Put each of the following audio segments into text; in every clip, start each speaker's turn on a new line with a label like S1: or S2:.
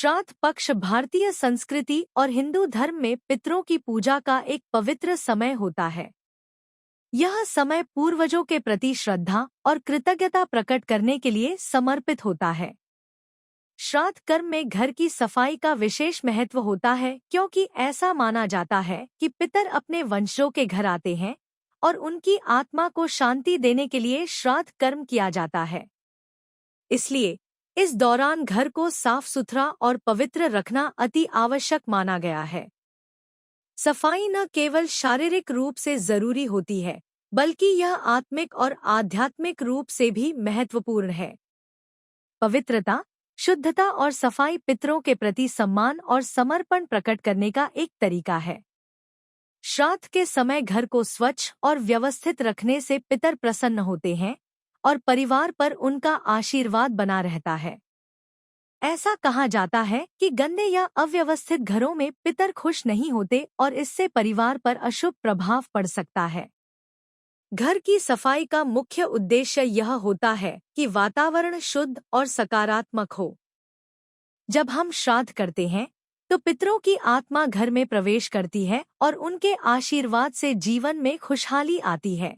S1: श्राद्ध पक्ष भारतीय संस्कृति और हिंदू धर्म में पितरों की पूजा का एक पवित्र समय होता है। यह समय पूर्वजों के प्रति श्रद्धा और कृतज्ञता प्रकट करने के लिए समर्पित होता है। श्राद्ध कर्म में घर की सफाई का विशेष महत्व होता है, क्योंकि ऐसा माना जाता है कि पितर अपने वंशजों के घर आते हैं और उनकी आत्मा को शांति देने के लिए श्राद्ध कर्म किया जाता है। इसलिए इस दौरान घर को साफ सुथरा और पवित्र रखना अति आवश्यक माना गया है। सफाई न केवल शारीरिक रूप से जरूरी होती है, बल्कि यह आत्मिक और आध्यात्मिक रूप से भी महत्वपूर्ण है। पवित्रता, शुद्धता और सफाई पितरों के प्रति सम्मान और समर्पण प्रकट करने का एक तरीका है। श्राद्ध के समय घर को स्वच्छ और व्यवस्थित रखने से पितर प्रसन्न होते हैं और परिवार पर उनका आशीर्वाद बना रहता है। ऐसा कहा जाता है कि गंदे या अव्यवस्थित घरों में पितर खुश नहीं होते और इससे परिवार पर अशुभ प्रभाव पड़ सकता है। घर की सफाई का मुख्य उद्देश्य यह होता है कि वातावरण शुद्ध और सकारात्मक हो। जब हम श्राद्ध करते हैं तो पितरों की आत्मा घर में प्रवेश करती है और उनके आशीर्वाद से जीवन में खुशहाली आती है।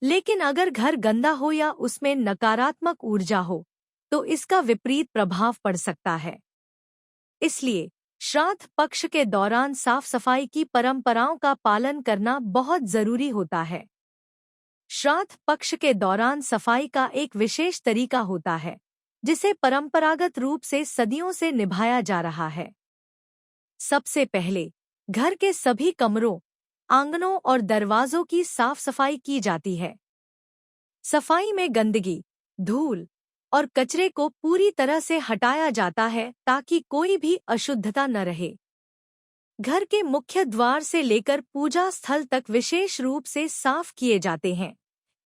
S1: लेकिन अगर घर गंदा हो या उसमें नकारात्मक ऊर्जा हो तो इसका विपरीत प्रभाव पड़ सकता है। इसलिए श्राद्ध पक्ष के दौरान साफ सफाई की परंपराओं का पालन करना बहुत जरूरी होता है। श्राद्ध पक्ष के दौरान सफाई का एक विशेष तरीका होता है, जिसे परंपरागत रूप से सदियों से निभाया जा रहा है। सबसे पहले घर के सभी कमरों, आंगनों और दरवाजों की साफ सफाई की जाती है। सफाई में गंदगी, धूल और कचरे को पूरी तरह से हटाया जाता है ताकि कोई भी अशुद्धता न रहे। घर के मुख्य द्वार से लेकर पूजा स्थल तक विशेष रूप से साफ किए जाते हैं,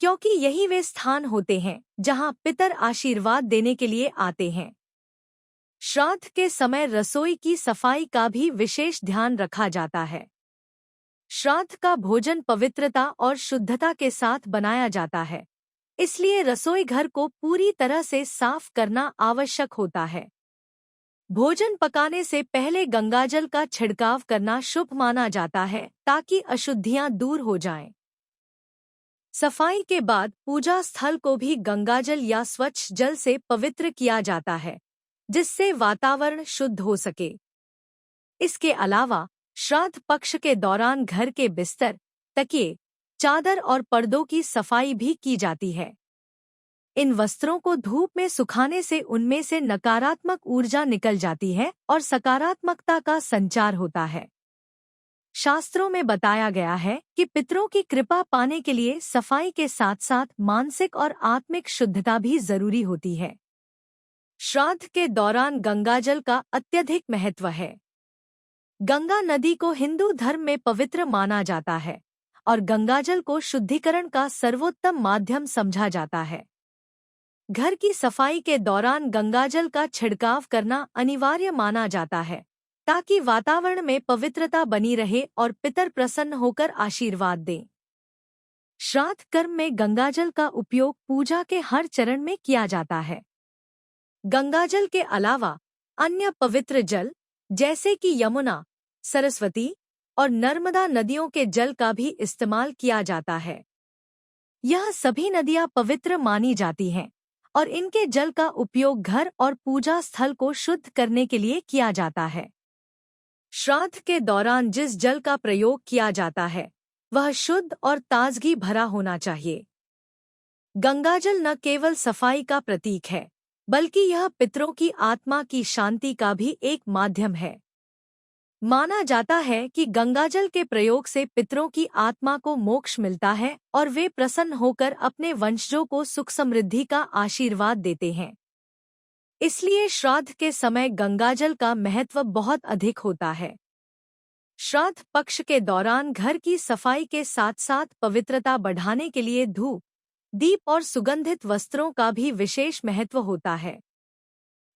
S1: क्योंकि यही वे स्थान होते हैं जहां पितर आशीर्वाद देने के लिए आते हैं। श्राद्ध के समय रसोई की सफाई का भी विशेष ध्यान रखा जाता है। श्राद्ध का भोजन पवित्रता और शुद्धता के साथ बनाया जाता है, इसलिए रसोई घर को पूरी तरह से साफ करना आवश्यक होता है। भोजन पकाने से पहले गंगाजल का छिड़काव करना शुभ माना जाता है ताकि अशुद्धियां दूर हो जाएं। सफाई के बाद पूजा स्थल को भी गंगाजल या स्वच्छ जल से पवित्र किया जाता है, जिससे वातावरण शुद्ध हो सके। इसके अलावा श्राद्ध पक्ष के दौरान घर के बिस्तर, तकिए, चादर और पर्दों की सफाई भी की जाती है। इन वस्त्रों को धूप में सुखाने से उनमें से नकारात्मक ऊर्जा निकल जाती है और सकारात्मकता का संचार होता है। शास्त्रों में बताया गया है कि पितरों की कृपा पाने के लिए सफाई के साथ साथ मानसिक और आत्मिक शुद्धता भी जरूरी होती है। श्राद्ध के दौरान गंगाजल का अत्यधिक महत्व है। गंगा नदी को हिंदू धर्म में पवित्र माना जाता है और गंगाजल को शुद्धिकरण का सर्वोत्तम माध्यम समझा जाता है। घर की सफाई के दौरान गंगाजल का छिड़काव करना अनिवार्य माना जाता है ताकि वातावरण में पवित्रता बनी रहे और पितर प्रसन्न होकर आशीर्वाद दें। श्राद्ध कर्म में गंगाजल का उपयोग पूजा के हर चरण में किया जाता है। गंगाजल के अलावा अन्य पवित्र जल जैसे कि यमुना, सरस्वती और नर्मदा नदियों के जल का भी इस्तेमाल किया जाता है। यह सभी नदियां पवित्र मानी जाती हैं और इनके जल का उपयोग घर और पूजा स्थल को शुद्ध करने के लिए किया जाता है। श्राद्ध के दौरान जिस जल का प्रयोग किया जाता है वह शुद्ध और ताजगी भरा होना चाहिए। गंगाजल न केवल सफाई का प्रतीक है, बल्कि यह पितरों की आत्मा की शांति का भी एक माध्यम है। माना जाता है कि गंगाजल के प्रयोग से पितरों की आत्मा को मोक्ष मिलता है और वे प्रसन्न होकर अपने वंशजों को सुख समृद्धि का आशीर्वाद देते हैं। इसलिए श्राद्ध के समय गंगाजल का महत्व बहुत अधिक होता है। श्राद्ध पक्ष के दौरान घर की सफाई के साथ साथ पवित्रता बढ़ाने के लिए धूप, दीप और सुगंधित वस्त्रों का भी विशेष महत्व होता है।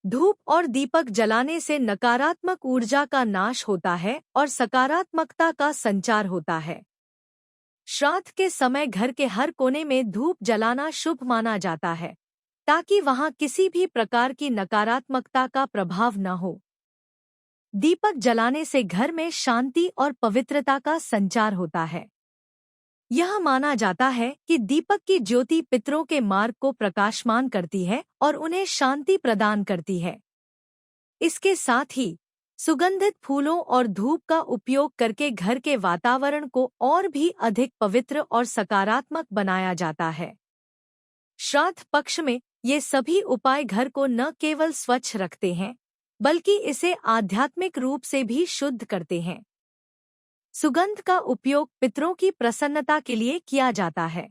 S1: धूप और दीपक जलाने से नकारात्मक ऊर्जा का नाश होता है और सकारात्मकता का संचार होता है। श्राद्ध के समय घर के हर कोने में धूप जलाना शुभ माना जाता है ताकि वहां किसी भी प्रकार की नकारात्मकता का प्रभाव न हो। दीपक जलाने से घर में शांति और पवित्रता का संचार होता है। यह माना जाता है कि दीपक की ज्योति पितरों के मार्ग को प्रकाशमान करती है और उन्हें शांति प्रदान करती है। इसके साथ ही सुगंधित फूलों और धूप का उपयोग करके घर के वातावरण को और भी अधिक पवित्र और सकारात्मक बनाया जाता है। श्राद्ध पक्ष में ये सभी उपाय घर को न केवल स्वच्छ रखते हैं, बल्कि इसे आध्यात्मिक रूप से भी शुद्ध करते हैं। सुगंध का उपयोग पितरों की प्रसन्नता के लिए किया जाता है।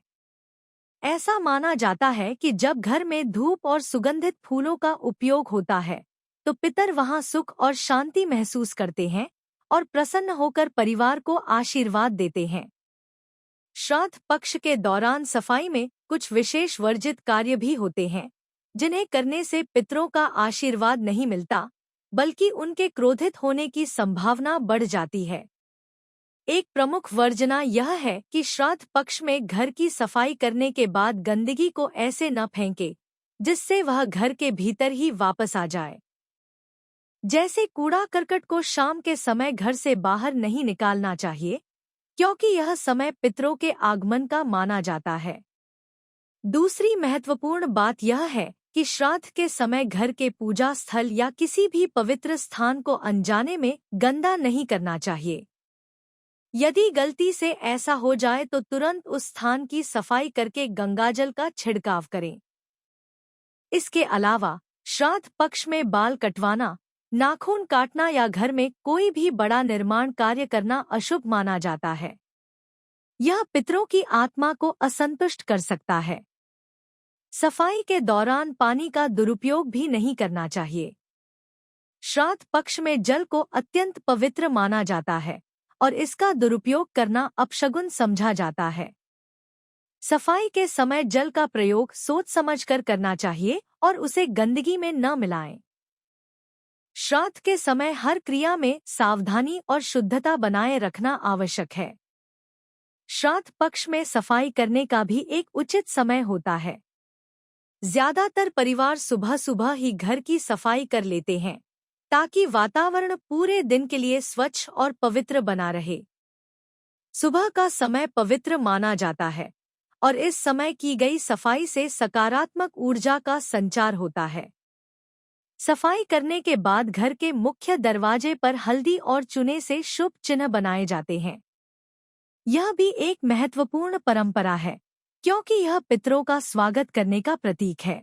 S1: ऐसा माना जाता है कि जब घर में धूप और सुगंधित फूलों का उपयोग होता है, तो पितर वहां सुख और शांति महसूस करते हैं और प्रसन्न होकर परिवार को आशीर्वाद देते हैं। श्राद्ध पक्ष के दौरान सफाई में कुछ विशेष वर्जित कार्य भी होते हैं, जिन्हें करने से पितरों का आशीर्वाद नहीं मिलता, बल्कि उनके क्रोधित होने की संभावना बढ़ जाती है। एक प्रमुख वर्जना यह है कि श्राद्ध पक्ष में घर की सफाई करने के बाद गंदगी को ऐसे न फेंके जिससे वह घर के भीतर ही वापस आ जाए। जैसे कूड़ा करकट को शाम के समय घर से बाहर नहीं निकालना चाहिए, क्योंकि यह समय पितरों के आगमन का माना जाता है। दूसरी महत्वपूर्ण बात यह है कि श्राद्ध के समय घर के पूजा स्थल या किसी भी पवित्र स्थान को अनजाने में गंदा नहीं करना चाहिए। यदि गलती से ऐसा हो जाए तो तुरंत उस स्थान की सफाई करके गंगाजल का छिड़काव करें। इसके अलावा श्राद्ध पक्ष में बाल कटवाना, नाखून काटना या घर में कोई भी बड़ा निर्माण कार्य करना अशुभ माना जाता है। यह पितरों की आत्मा को असंतुष्ट कर सकता है। सफाई के दौरान पानी का दुरुपयोग भी नहीं करना चाहिए। श्राद्ध पक्ष में जल को अत्यंत पवित्र माना जाता है और इसका दुरुपयोग करना अपशगुन समझा जाता है। सफाई के समय जल का प्रयोग सोच समझकर करना चाहिए और उसे गंदगी में न मिलाएं। श्राद्ध के समय हर क्रिया में सावधानी और शुद्धता बनाए रखना आवश्यक है। श्राद्ध पक्ष में सफाई करने का भी एक उचित समय होता है। ज्यादातर परिवार सुबह सुबह ही घर की सफाई कर लेते हैं, ताकि वातावरण पूरे दिन के लिए स्वच्छ और पवित्र बना रहे। सुबह का समय पवित्र माना जाता है और इस समय की गई सफाई से सकारात्मक ऊर्जा का संचार होता है। सफाई करने के बाद घर के मुख्य दरवाजे पर हल्दी और चूने से शुभ चिन्ह बनाए जाते हैं। यह भी एक महत्वपूर्ण परंपरा है, क्योंकि यह पितरों का स्वागत करने का प्रतीक है।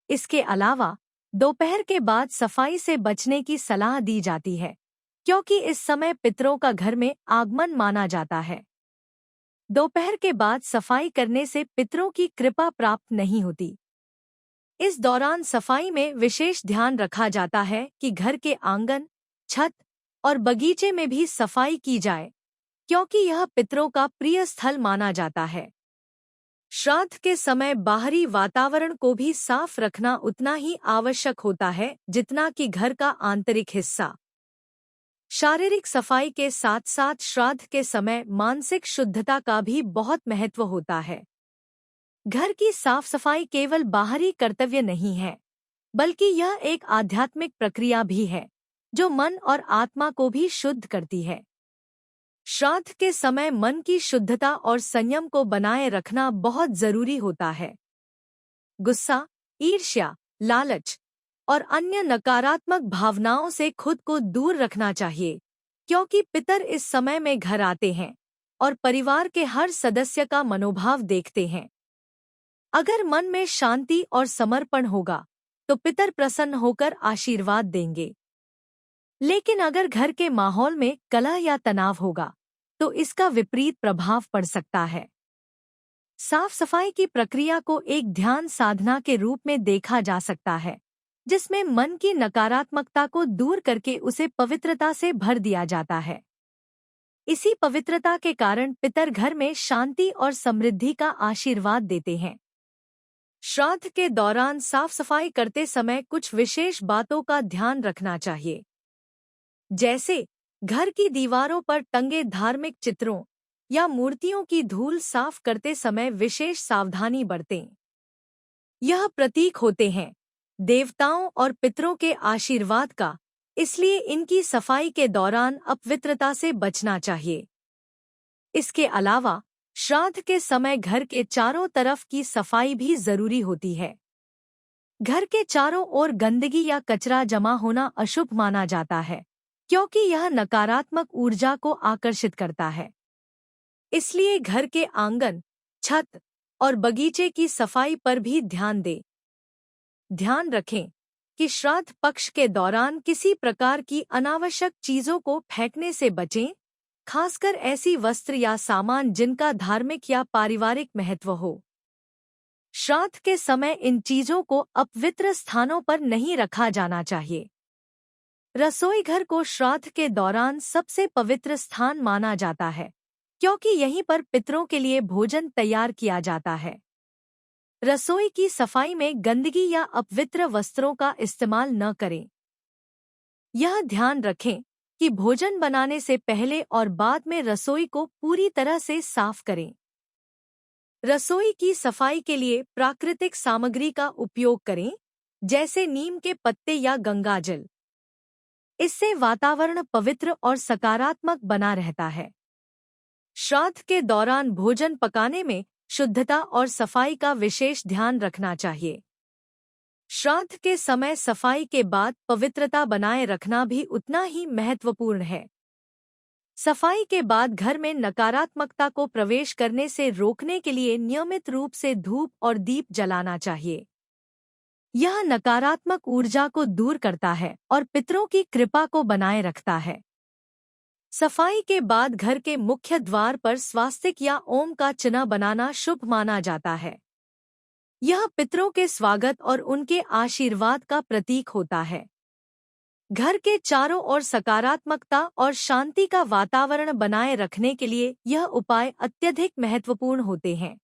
S1: इसके अलावा दोपहर के बाद सफाई से बचने की सलाह दी जाती है, क्योंकि इस समय पितरों का घर में आगमन माना जाता है। दोपहर के बाद सफाई करने से पितरों की कृपा प्राप्त नहीं होती। इस दौरान सफाई में विशेष ध्यान रखा जाता है कि घर के आंगन, छत और बगीचे में भी सफाई की जाए, क्योंकि यह पितरों का प्रिय स्थल माना जाता है। श्राद्ध के समय बाहरी वातावरण को भी साफ रखना उतना ही आवश्यक होता है जितना कि घर का आंतरिक हिस्सा। शारीरिक सफाई के साथ साथ श्राद्ध के समय मानसिक शुद्धता का भी बहुत महत्व होता है। घर की साफ सफाई केवल बाहरी कर्तव्य नहीं है, बल्कि यह एक आध्यात्मिक प्रक्रिया भी है, जो मन और आत्मा को भी शुद्ध करती है। श्राद्ध के समय मन की शुद्धता और संयम को बनाए रखना बहुत जरूरी होता है। गुस्सा, ईर्ष्या, लालच और अन्य नकारात्मक भावनाओं से खुद को दूर रखना चाहिए, क्योंकि पितर इस समय में घर आते हैं और परिवार के हर सदस्य का मनोभाव देखते हैं। अगर मन में शांति और समर्पण होगा, तो पितर प्रसन्न होकर आशीर्वाद देंगे। लेकिन अगर घर के माहौल में कलह या तनाव होगा, तो इसका विपरीत प्रभाव पड़ सकता है। साफ सफाई की प्रक्रिया को एक ध्यान साधना के रूप में देखा जा सकता है, जिसमें मन की नकारात्मकता को दूर करके उसे पवित्रता से भर दिया जाता है। इसी पवित्रता के कारण पितर घर में शांति और समृद्धि का आशीर्वाद देते हैं। श्राद्ध के दौरान साफ सफाई करते समय कुछ विशेष बातों का ध्यान रखना चाहिए, जैसे घर की दीवारों पर टंगे धार्मिक चित्रों या मूर्तियों की धूल साफ करते समय विशेष सावधानी बरतें। यह प्रतीक होते हैं देवताओं और पितरों के आशीर्वाद का, इसलिए इनकी सफाई के दौरान अपवित्रता से बचना चाहिए। इसके अलावा श्राद्ध के समय घर के चारों तरफ की सफाई भी जरूरी होती है। घर के चारों ओर गंदगी या कचरा जमा होना अशुभ माना जाता है, क्योंकि यह नकारात्मक ऊर्जा को आकर्षित करता है। इसलिए घर के आंगन, छत और बगीचे की सफाई पर भी ध्यान दें। ध्यान रखें कि श्राद्ध पक्ष के दौरान किसी प्रकार की अनावश्यक चीजों को फेंकने से बचें, खासकर ऐसी वस्त्र या सामान जिनका धार्मिक या पारिवारिक महत्व हो। श्राद्ध के समय इन चीजों को अपवित्र स्थानों पर नहीं रखा जाना चाहिए। रसोई घर को श्राद्ध के दौरान सबसे पवित्र स्थान माना जाता है, क्योंकि यहीं पर पितरों के लिए भोजन तैयार किया जाता है। रसोई की सफाई में गंदगी या अपवित्र वस्त्रों का इस्तेमाल न करें। यह ध्यान रखें कि भोजन बनाने से पहले और बाद में रसोई को पूरी तरह से साफ करें। रसोई की सफाई के लिए प्राकृतिक सामग्री का उपयोग करें, जैसे नीम के पत्ते या गंगाजल। इससे वातावरण पवित्र और सकारात्मक बना रहता है। श्राद्ध के दौरान भोजन पकाने में शुद्धता और सफाई का विशेष ध्यान रखना चाहिए। श्राद्ध के समय सफाई के बाद पवित्रता बनाए रखना भी उतना ही महत्वपूर्ण है। सफाई के बाद घर में नकारात्मकता को प्रवेश करने से रोकने के लिए नियमित रूप से धूप और दीप जलाना चाहिए। यह नकारात्मक ऊर्जा को दूर करता है और पितरों की कृपा को बनाए रखता है। सफाई के बाद घर के मुख्य द्वार पर स्वास्तिक या ओम का चिन्ह बनाना शुभ माना जाता है। यह पितरों के स्वागत और उनके आशीर्वाद का प्रतीक होता है। घर के चारों ओर सकारात्मकता और शांति का वातावरण बनाए रखने के लिए यह उपाय अत्यधिक महत्वपूर्ण होते हैं।